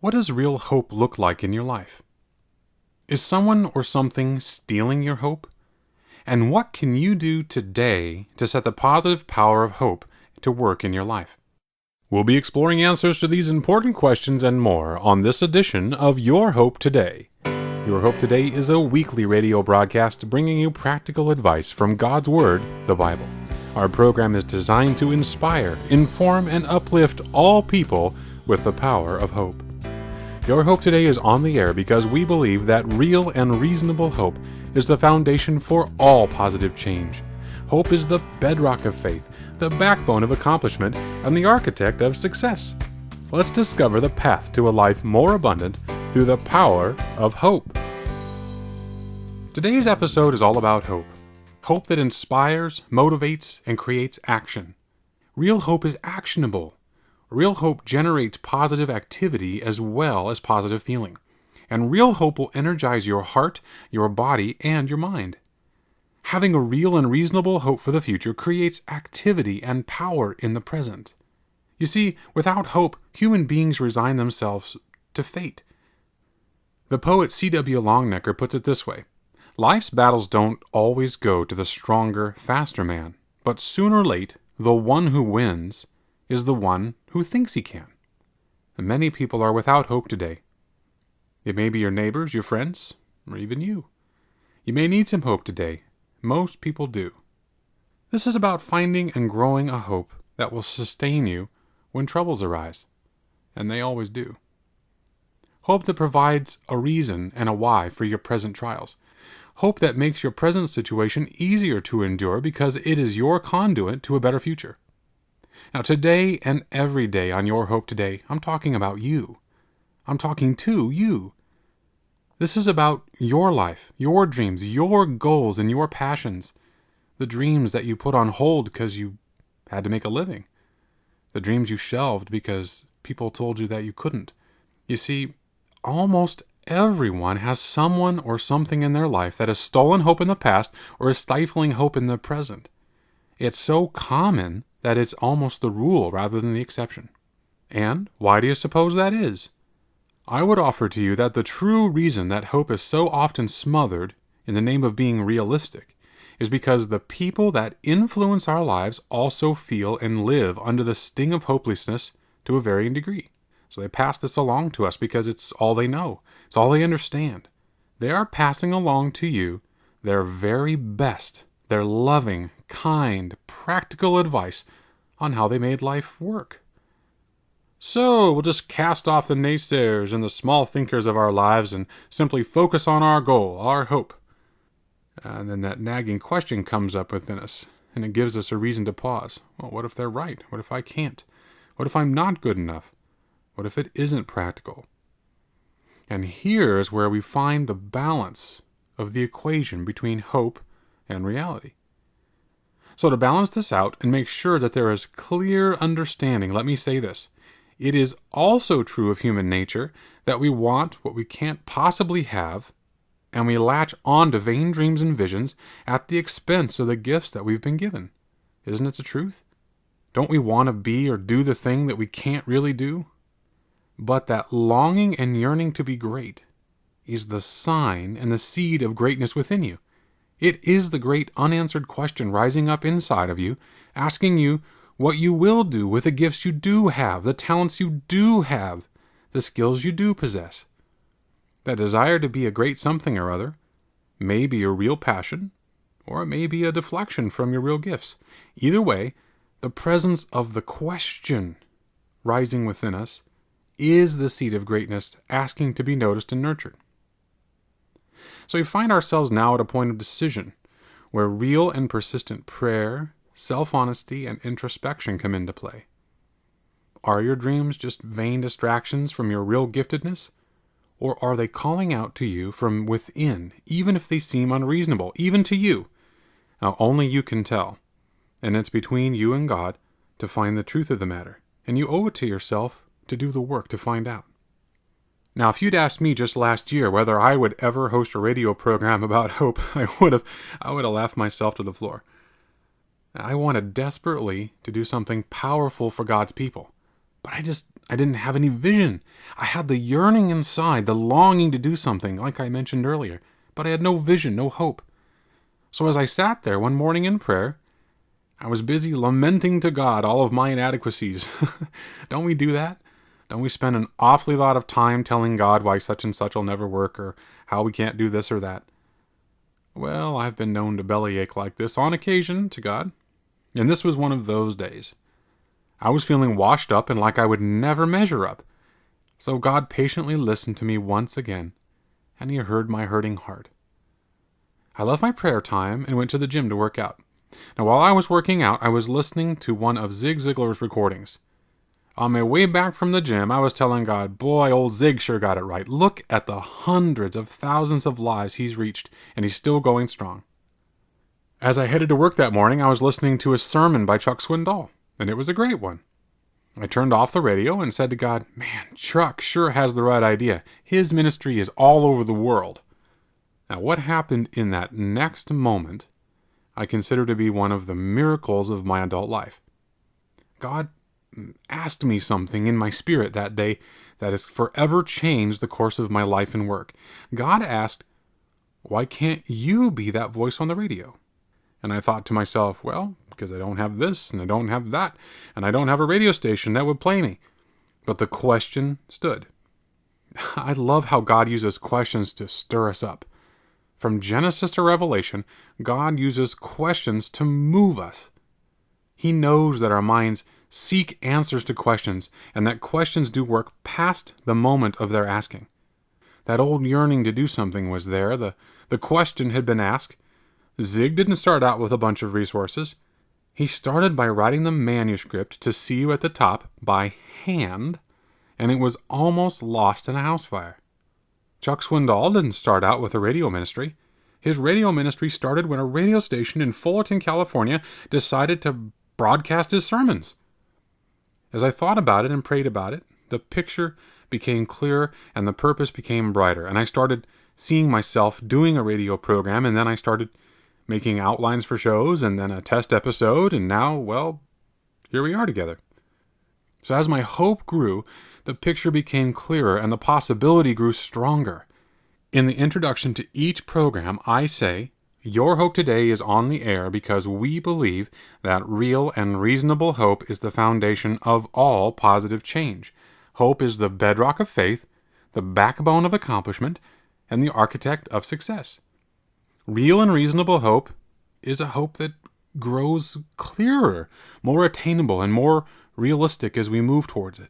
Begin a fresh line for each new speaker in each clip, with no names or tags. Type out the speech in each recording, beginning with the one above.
What does real hope look like in your life? Is someone or something stealing your hope? And what can you do today to set the positive power of hope to work in your life? We'll be exploring answers to these important questions and more on this edition of Your Hope Today. Your Hope Today is a weekly radio broadcast bringing you practical advice from God's Word, the Bible. Our program is designed to inspire, inform, and uplift all people with the power of hope. Your Hope Today is on the air because we believe that real and reasonable hope is the foundation for all positive change. Hope is the bedrock of faith, the backbone of accomplishment, and the architect of success. Let's discover the path to a life more abundant through the power of hope. Today's episode is all about hope. Hope that inspires, motivates, and creates action. Real hope is actionable. Real hope generates positive activity as well as positive feeling. And real hope will energize your heart, your body, and your mind. Having a real and reasonable hope for the future creates activity and power in the present. You see, without hope, human beings resign themselves to fate. The poet C.W. Longnecker puts it this way: life's battles don't always go to the stronger, faster man, but sooner or late, the one who wins is the one who thinks he can. And many people are without hope today. It may be your neighbors, your friends, or even you. You may need some hope today. Most people do. This is about finding and growing a hope that will sustain you when troubles arise, and they always do. Hope that provides a reason and a why for your present trials. Hope that makes your present situation easier to endure because it is your conduit to a better future. Now, today and every day on Your Hope Today, I'm talking about you. I'm talking to you. This is about your life, your dreams, your goals, and your passions. The dreams that you put on hold because you had to make a living. The dreams you shelved because people told you that you couldn't. You see, almost everyone has someone or something in their life that has stolen hope in the past or is stifling hope in the present. It's so common that it's almost the rule rather than the exception. And why do you suppose that is? I would offer to you that the true reason that hope is so often smothered in the name of being realistic is because the people that influence our lives also feel and live under the sting of hopelessness to a varying degree. So they pass this along to us because it's all they know. It's all they understand. They are passing along to you their very best, their loving, kind, practical advice on how they made life work. So we'll just cast off the naysayers and the small thinkers of our lives and simply focus on our goal, our hope. And then that nagging question comes up within us, and it gives us a reason to pause. Well, what if they're right? What if I can't? What if I'm not good enough? What if it isn't practical? And here is where we find the balance of the equation between hope and reality. So to balance this out and make sure that there is clear understanding, let me say this. It is also true of human nature that we want what we can't possibly have, and we latch on to vain dreams and visions at the expense of the gifts that we've been given. Isn't it the truth? Don't we want to be or do the thing that we can't really do? But that longing and yearning to be great is the sign and the seed of greatness within you. It is the great unanswered question rising up inside of you, asking you what you will do with the gifts you do have, the talents you do have, the skills you do possess. That desire to be a great something or other may be a real passion, or it may be a deflection from your real gifts. Either way, the presence of the question rising within us is the seed of greatness asking to be noticed and nurtured. So we find ourselves now at a point of decision where real and persistent prayer, self-honesty, and introspection come into play. Are your dreams just vain distractions from your real giftedness? Or are they calling out to you from within, even if they seem unreasonable, even to you? Now, only you can tell. And it's between you and God to find the truth of the matter. And you owe it to yourself to do the work to find out. Now, if you'd asked me just last year whether I would ever host a radio program about hope, I would have laughed myself to the floor. I wanted desperately to do something powerful for God's people, but I didn't have any vision. I had the yearning inside, the longing to do something, like I mentioned earlier, but I had no vision, no hope. So as I sat there one morning in prayer, I was busy lamenting to God all of my inadequacies. Don't we do that? Don't we spend an awfully lot of time telling God why such and such will never work, or how we can't do this or that? Well, I've been known to bellyache like this on occasion to God, and this was one of those days. I was feeling washed up and like I would never measure up. So God patiently listened to me once again, and He heard my hurting heart. I left my prayer time and went to the gym to work out. Now, while I was working out, I was listening to one of Zig Ziglar's recordings. On my way back from the gym, I was telling God, boy, old Zig sure got it right. Look at the hundreds of thousands of lives he's reached, and he's still going strong. As I headed to work that morning, I was listening to a sermon by Chuck Swindoll, and it was a great one. I turned off the radio and said to God, man, Chuck sure has the right idea. His ministry is all over the world. Now, what happened in that next moment, I consider to be one of the miracles of my adult life. God asked me something in my spirit that day that has forever changed the course of my life and work. God asked, why can't you be that voice on the radio? And I thought to myself, well, because I don't have this, and I don't have that, and I don't have a radio station that would play me. But the question stood. I love how God uses questions to stir us up. From Genesis to Revelation, God uses questions to move us. He knows that our minds seek answers to questions, and that questions do work past the moment of their asking. That old yearning to do something was there. The question had been asked. Zig didn't start out with a bunch of resources. He started by writing the manuscript to see you at the top by hand, and it was almost lost in a house fire. Chuck Swindoll didn't start out with a radio ministry. His radio ministry started when a radio station in Fullerton, California decided to broadcast his sermons. As I thought about it and prayed about it, the picture became clearer and the purpose became brighter, and I started seeing myself doing a radio program, and then I started making outlines for shows, and then a test episode, and now, well, here we are together. So as my hope grew, the picture became clearer and the possibility grew stronger. In the introduction to each program, I say, Your Hope Today is on the air because we believe that real and reasonable hope is the foundation of all positive change. Hope is the bedrock of faith, the backbone of accomplishment, and the architect of success. Real and reasonable hope is a hope that grows clearer, more attainable, and more realistic as we move towards it.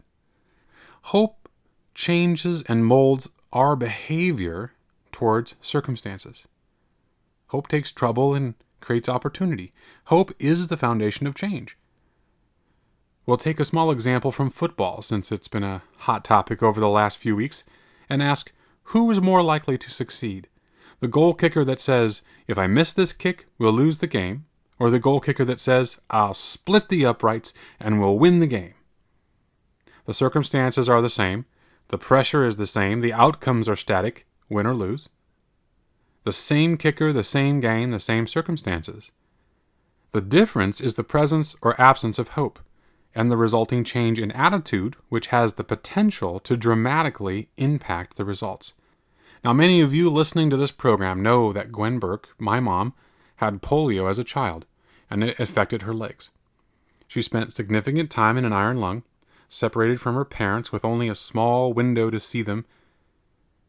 Hope changes and molds our behavior towards circumstances. Hope takes trouble and creates opportunity. Hope is the foundation of change. We'll take a small example from football, since it's been a hot topic over the last few weeks, and ask, who is more likely to succeed? The goal kicker that says, if I miss this kick, we'll lose the game, or the goal kicker that says, I'll split the uprights and we'll win the game. The circumstances are the same, the pressure is the same, the outcomes are static, win or lose. The same kicker, the same game, the same circumstances. The difference is the presence or absence of hope, and the resulting change in attitude, which has the potential to dramatically impact the results. Now, many of you listening to this program know that Gwen Burke, my mom, had polio as a child, and it affected her legs. She spent significant time in an iron lung, separated from her parents with only a small window to see them,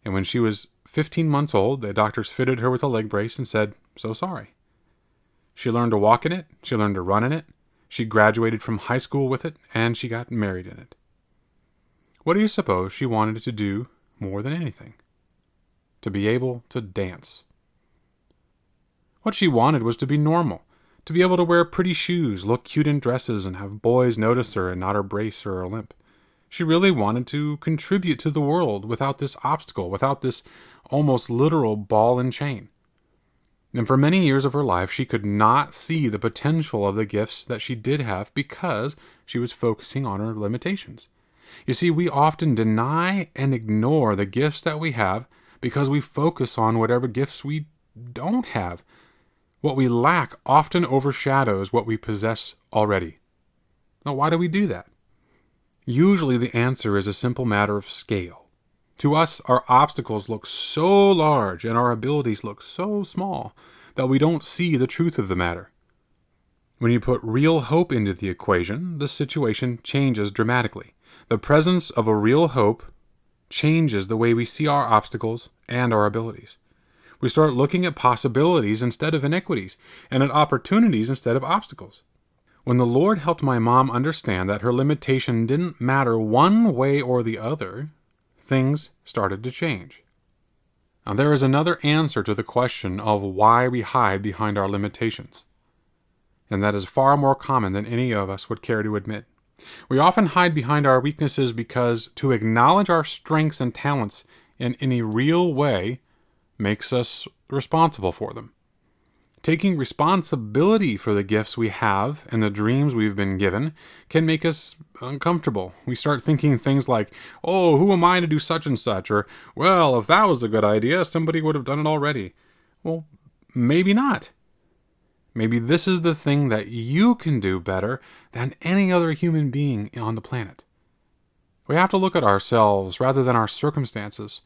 and when she was 15 months old, the doctors fitted her with a leg brace and said, so sorry. She learned to walk in it, she learned to run in it, she graduated from high school with it, and she got married in it. What do you suppose she wanted to do more than anything? To be able to dance. What she wanted was to be normal, to be able to wear pretty shoes, look cute in dresses, and have boys notice her and not her brace or her limp. She really wanted to contribute to the world without this obstacle, without this almost literal ball and chain. And for many years of her life, she could not see the potential of the gifts that she did have because she was focusing on her limitations. You see, we often deny and ignore the gifts that we have because we focus on whatever gifts we don't have. What we lack often overshadows what we possess already. Now, why do we do that? Usually the answer is a simple matter of scale. To us, our obstacles look so large and our abilities look so small that we don't see the truth of the matter. When you put real hope into the equation, the situation changes dramatically. The presence of a real hope changes the way we see our obstacles and our abilities. We start looking at possibilities instead of iniquities, and at opportunities instead of obstacles. When the Lord helped my mom understand that her limitation didn't matter one way or the other, things started to change. Now, there is another answer to the question of why we hide behind our limitations, and that is far more common than any of us would care to admit. We often hide behind our weaknesses because to acknowledge our strengths and talents in any real way makes us responsible for them. Taking responsibility for the gifts we have and the dreams we've been given can make us uncomfortable. We start thinking things like, oh, who am I to do such and such? Or, well, if that was a good idea, somebody would have done it already. Well, maybe not. Maybe this is the thing that you can do better than any other human being on the planet. We have to look at ourselves rather than our circumstances.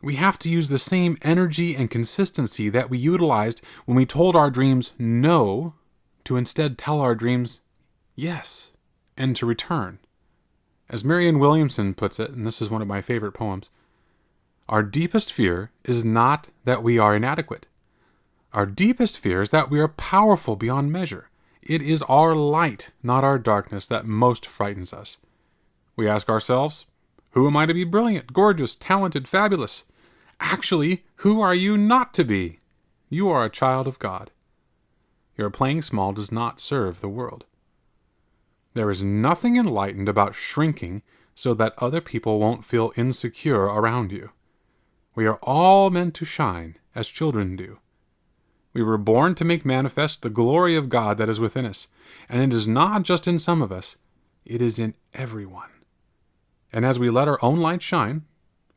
We have to use the same energy and consistency that we utilized when we told our dreams no, to instead tell our dreams yes, and to return. As Marianne Williamson puts it, and this is one of my favorite poems, our deepest fear is not that we are inadequate. Our deepest fear is that we are powerful beyond measure. It is our light, not our darkness, that most frightens us. We ask ourselves, who am I to be brilliant, gorgeous, talented, fabulous? Actually, who are you not to be? You are a child of God. Your playing small does not serve the world. There is nothing enlightened about shrinking so that other people won't feel insecure around you. We are all meant to shine as children do. We were born to make manifest the glory of God that is within us, and it is not just in some of us, it is in everyone. And as we let our own light shine,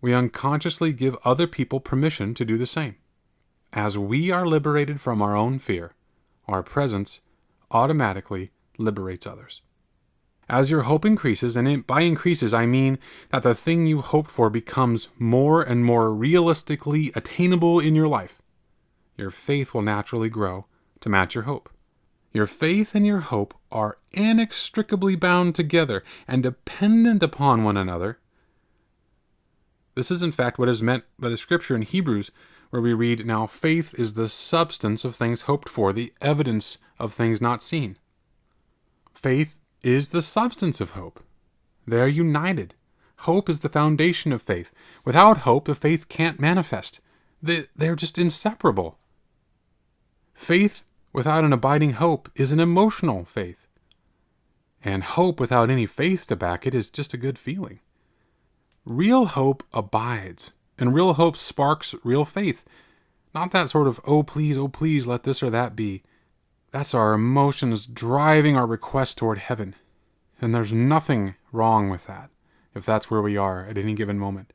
we unconsciously give other people permission to do the same. As we are liberated from our own fear, our presence automatically liberates others. As your hope increases, and by increases I mean that the thing you hoped for becomes more and more realistically attainable in your life, your faith will naturally grow to match your hope. Your faith and your hope are inextricably bound together and dependent upon one another. This is in fact what is meant by the scripture in Hebrews, where we read, now faith is the substance of things hoped for, the evidence of things not seen. Faith is the substance of hope. They are united. Hope is the foundation of faith. Without hope, the faith can't manifest. They're just inseparable. Faith without an abiding hope is an emotional faith. And hope without any faith to back it is just a good feeling. Real hope abides, and real hope sparks real faith. Not that sort of, oh please, let this or that be. That's our emotions driving our request toward heaven. And there's nothing wrong with that, if that's where we are at any given moment.